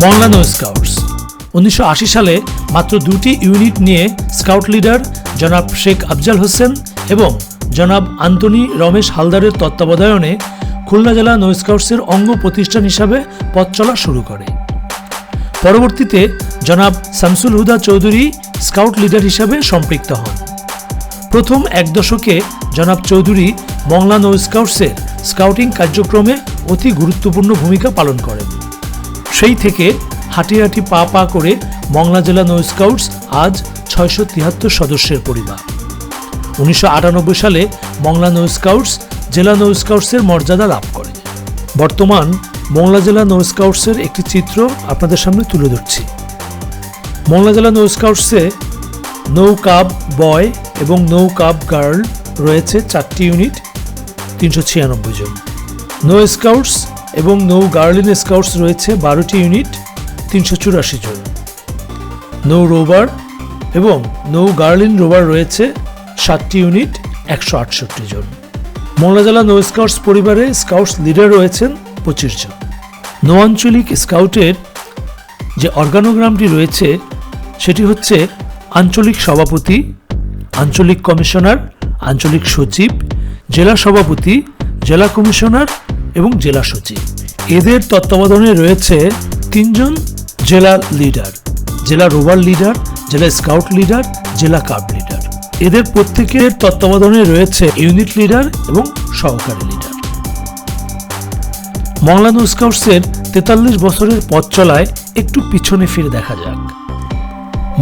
মংলা নৌ স্কাউটস 1980 সালে মাত্র 2টি ইউনিট নিয়ে স্কাউট লিডার জনাব শেখ আফজাল হোসেন এবং জনাব আন্তনি রমেশ হালদারের তত্ত্বাবধানে খুলনা জেলা নৌ স্কাউটসের অঙ্গ প্রতিষ্ঠান হিসাবে পথ চলা শুরু করে। পরবর্তীতে জনাব শামসুল হুদা চৌধুরী স্কাউট লিডার হিসাবে সম্পৃক্ত হন। প্রথম এক দশকে জনাব চৌধুরী মংলা নৌ স্কাউটসের স্কাউটিং কার্যক্রমে অতি গুরুত্বপূর্ণ ভূমিকা পালন করেন। সেই থেকে হাঁটি হাঁটি পা পা করে মংলা জেলা নৌ স্কাউটস আজ 673 সদস্যের পরিবার। 1998 সালে মংলা নৌ স্কাউটস জেলা নৌ স্কাউটসের মর্যাদা লাভ করে। বর্তমান মংলা জেলা নৌ স্কাউটসের একটি চিত্র আপনাদের সামনে তুলে ধরছি। মংলা জেলা নৌ স্কাউটসে নৌ কাব বয় এবং নৌ কাব গার্ল রয়েছে 4টি ইউনিট, 396 জন। নৌ স্কাউটস এবং নৌ গার্লিন স্কাউটস রয়েছে 12টি ইউনিট, 384 জন। নৌ রোভার এবং নৌ গার্লিন রোভার রয়েছে 7টি ইউনিট, 168 জন। মংলা জেলা নৌ স্কাউটস পরিবারে স্কাউটস লিডার রয়েছেন 25 জন। নৌ আঞ্চলিক স্কাউটের যে অর্গানোগ্রামটি রয়েছে সেটি হচ্ছে আঞ্চলিক সভাপতি, আঞ্চলিক কমিশনার, আঞ্চলিক সচিব, জেলা সভাপতি, জেলা কমিশনার এবং জেলা সচিব। এদের তত্ত্বাবধানে রয়েছে 3 জন জেলা লিডার, জেলা রোভার লিডার, জেলা স্কাউট লিডার, জেলা কাব লিডার। এদের প্রত্যেকের তত্ত্বাবধানে রয়েছে ইউনিট লিডার এবং সহকারী লিডার। মংলা নৌ স্কাউটসের 43 বছরের পথ চলায় একটু পিছনে ফিরে দেখা যাক।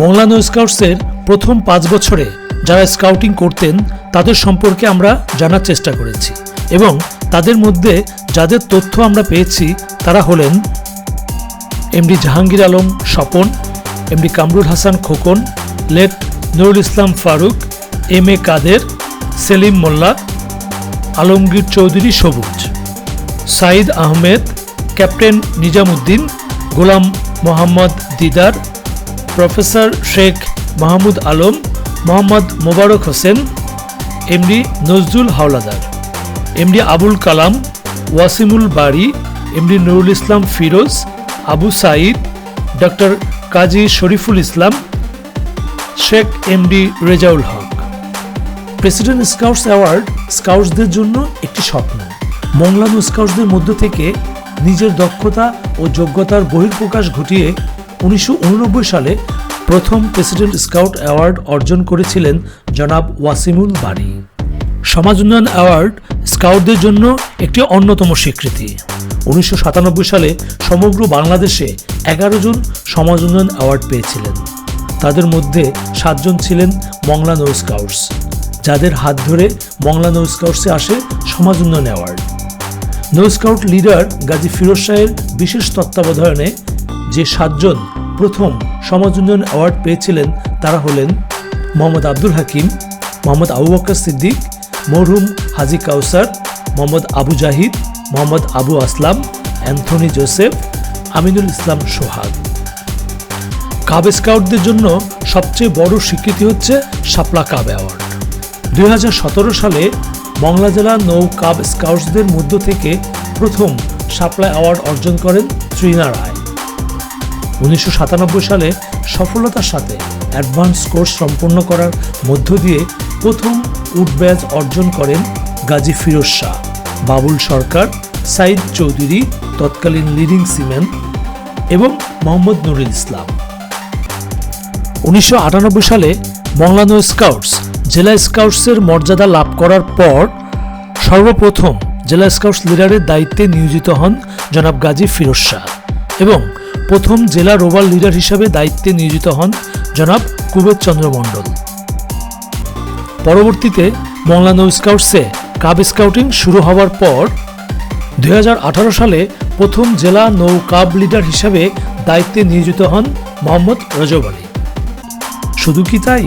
মংলা নৌ স্কাউটসের প্রথম 5 বছরে যারা স্কাউটিং করতেন তাদের সম্পর্কে আমরা জানার চেষ্টা করেছি এবং তাদের মধ্যে যাদের তথ্য আমরা পেয়েছি তারা হলেন MD Jahangir Alam Swapan, MD Kamrul Hasan Khokon, late Nurul Islam Faruk, M A Kader, Selim Molla, Alamgir Chowdhury Sabuj, Saeed Ahmed, captain Nizamuddin, Golam Mohammad Didar, professor Sheikh Mahmud Alam, Mohammad Mobarak Hossain, MD Nazrul Howlader, MD Abul Kalam, Wasimul Bari, MD Nurul Islam Feroz, Abu Saeed, doctor Kazi Shariful Islam, Sheikh MD Rezaul Haque. President scouts award স্কাউটসদের জন্য একটি স্বপ্ন। মংলা নৌ স্কাউটসদের মধ্য থেকে নিজের দক্ষতা ও যোগ্যতার বহিঃপ্রকাশ ঘটিয়ে 1989 সালে প্রথম প্রেসিডেন্ট স্কাউট অ্যাওয়ার্ড অর্জন করেছিলেন জনাব ওয়াসিমুল বাড়ি। সমাজ উন্নয়ন অ্যাওয়ার্ড স্কাউটদের জন্য একটি অন্যতম স্বীকৃতি। 1997 সালে সমগ্র বাংলাদেশে 11 জন সমাজ উন্নয়ন অ্যাওয়ার্ড পেয়েছিলেন। তাদের মধ্যে 7 জন ছিলেন মংলা নৌ স্কাউটস, যাদের হাত ধরে মংলা নৌ স্কাউটসে আসে সমাজ উন্নয়ন অ্যাওয়ার্ড। নৌ স্কাউট লিডার গাজী ফিরোজ শাহের বিশেষ তত্ত্বাবধানে যে 7 জন প্রথম সমাজ উন্নয়ন অ্যাওয়ার্ড পেয়েছিলেন তারা হলেন মোহাম্মদ আব্দুল হাকিম, মোহাম্মদ আবু বকর সিদ্দিক, মরহুম হাজি কাউসার, মোহাম্মদ আবু জাহিদ, মোহাম্মদ আবু আসলাম, অ্যান্থনি জোসেফ, আমিনুল ইসলাম সোহাগ। কাব স্কাউটদের জন্য সবচেয়ে বড় স্বীকৃতি হচ্ছে শাপলা কাব অ্যাওয়ার্ড। 2017 সালে মংলা জেলা নৌ কাব স্কাউটসদের মধ্য থেকে প্রথম শাপলা অ্যাওয়ার্ড অর্জন করেন ত্রিনা রায়। 1997 সালে সফলতার সাথে অ্যাডভান্স কোর্স সম্পন্ন করার মধ্য দিয়ে প্রথম উড ব্যাজ অর্জন করেন গাজী ফিরোজ শাহ, বাবুল সরকার, সাইদ চৌধুরী তৎকালীন লিডিং সিম্যান এবং মোহাম্মদ নুরুল ইসলাম। 1998 সালে মংলা নৌ স্কাউটস জেলা স্কাউটসের মর্যাদা লাভ করার পর সর্বপ্রথম জেলা স্কাউটস লিডারের দায়িত্বে নিয়োজিত হন জনাব গাজী ফিরোজ শাহ এবং প্রথম জেলা রোভার লিডার হিসাবে দায়িত্বে নিয়োজিত হন জনাব কুবের চন্দ্র মণ্ডল। পরবর্তীতে মংলা নৌ স্কাউটসে কাব স্কাউটিং শুরু হওয়ার পর 2018 সালে প্রথম জেলা নৌ কাব লিডার হিসাবে দায়িত্বে নিয়োজিত হন মোহাম্মদ রজব আলী। শুধু কি তাই,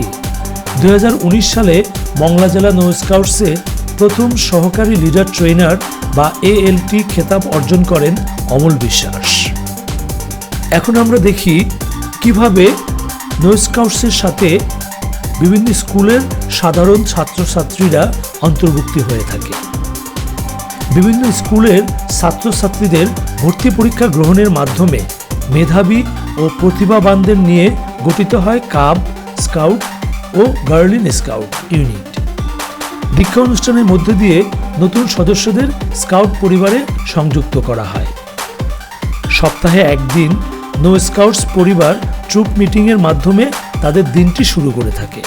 2019 সালে মংলা জেলা নৌ স্কাউটসে প্রথম সহকারী লিডার ট্রেনার বা ALT খেতাব অর্জন করেন অমল বিশ্বাস। এখন আমরা দেখি কিভাবে নৌ স্কাউটসের সাথে বিভিন্ন স্কুলের সাধারণ ছাত্রছাত্রীরা অন্তর্ভুক্তি হয়ে থাকে। বিভিন্ন স্কুলের ছাত্রছাত্রীদের ভর্তি পরীক্ষা গ্রহণের মাধ্যমে মেধাবী ও প্রতিভাবানদের নিয়ে গঠিত হয় কাব, স্কাউট ও গার্লিন স্কাউট ইউনিট। দীক্ষা অনুষ্ঠানের মধ্যে দিয়ে নতুন সদস্যদের স্কাউট পরিবারে সংযুক্ত করা হয়। সপ্তাহে একদিন নো স্কাউটস পরিবার ট্রুপ মিটিংয়ের মাধ্যমে তাদের দিনটি শুরু করে থাকে।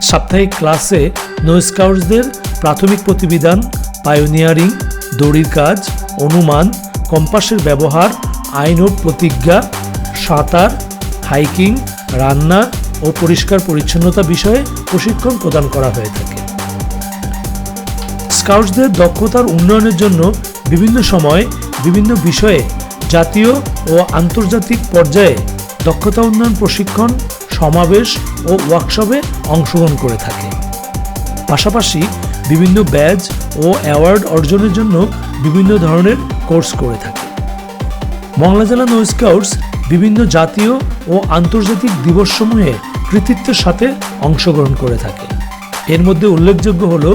সাপ্তাহিক ক্লাসে নো স্কাউটসদের প্রাথমিক প্রতিবিধান, পায়োনিয়ারিং, দড়ির কাজ, অনুমান, কম্পাসের ব্যবহার, আইন ও প্রতিজ্ঞা, সাঁতার, হাইকিং, রান্না ও পরিষ্কার পরিচ্ছন্নতা বিষয়ে প্রশিক্ষণ প্রদান করা হয়ে থাকে। স্কাউটসদের দক্ষতার উন্নয়নের জন্য বিভিন্ন সময় বিভিন্ন বিষয়ে জাতীয় ও আন্তর্জাতিক পর্যায়ে দক্ষতা উন্নয়ন প্রশিক্ষণ, সমাবেশ ও ওয়ার্কশপে অংশগ্রহণ করে থাকে। পাশাপাশি বিভিন্ন ব্যাজ ও অ্যাওয়ার্ড অর্জনের জন্য বিভিন্ন ধরনের কোর্স করে থাকে। মংলা জেলা নো স্কাউটস বিভিন্ন জাতীয় ও আন্তর্জাতিক দিবসসমূহে কৃতিত্বের সাথে অংশগ্রহণ করে থাকে। এর মধ্যে উল্লেখযোগ্য হল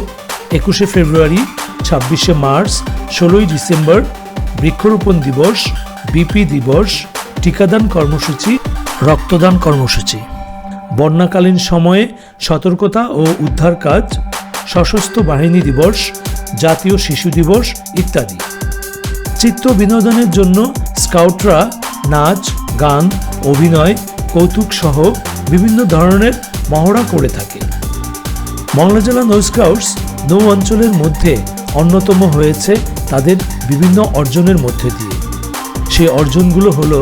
21শে ফেব্রুয়ারি, 26শে মার্চ, 16ই ডিসেম্বর, বৃক্ষরোপণ দিবস, বিপি দিবস, টিকাদান কর্মসূচি, রক্তদান কর্মসূচি, বন্যাকালীন সময়ে সতর্কতা ও উদ্ধার কাজ, সশস্ত্র বাহিনী দিবস, জাতীয় শিশু দিবস ইত্যাদি। চিত্ত বিনোদনের জন্য স্কাউটরা নাচ, গান, অভিনয়, কৌতুক সহ বিভিন্ন ধরনের মহড়া করে থাকে। মংলা জেলা নো স্কাউটস নৌ অঞ্চলের মধ্যে অন্যতম হয়েছে তাদের বিভিন্ন অর্জনের মধ্যে দিয়ে। সেই অর্জনগুলো হলো: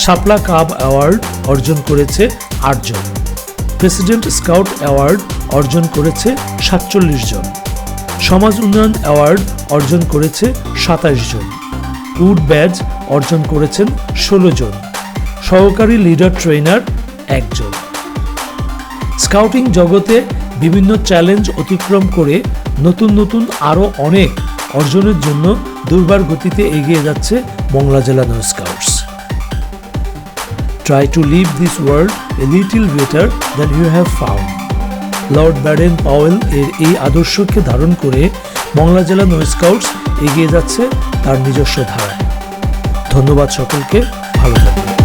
শাপলা কাব অ্যাওয়ার্ড অর্জন করেছে 8 জন, প্রেসিডেন্ট স্কাউট অ্যাওয়ার্ড অর্জন করেছে 47 জন, সমাজ উন্নয়ন অ্যাওয়ার্ড অর্জন করেছে 27 জন, উড ব্যাজ অর্জন করেছেন 16 জন, সহকারী লিডার ট্রেনার 1 জন। স্কাউটিং জগতে বিভিন্ন চ্যালেঞ্জ অতিক্রম করে নতুন নতুন আরও অনেক অর্জনের জন্য দুর্বার গতিতে এগিয়ে যাচ্ছে মংলা জেলা নো scouts. Try to leave this world a little better than you have found. Lord Baden Powell এর এই আদর্শকে ধারণ করে মংলা জেলা নো স্কাউটস এগিয়ে যাচ্ছে তার নিজস্ব ধারায়। ধন্যবাদ সকলকে, ভালো থাকবেন।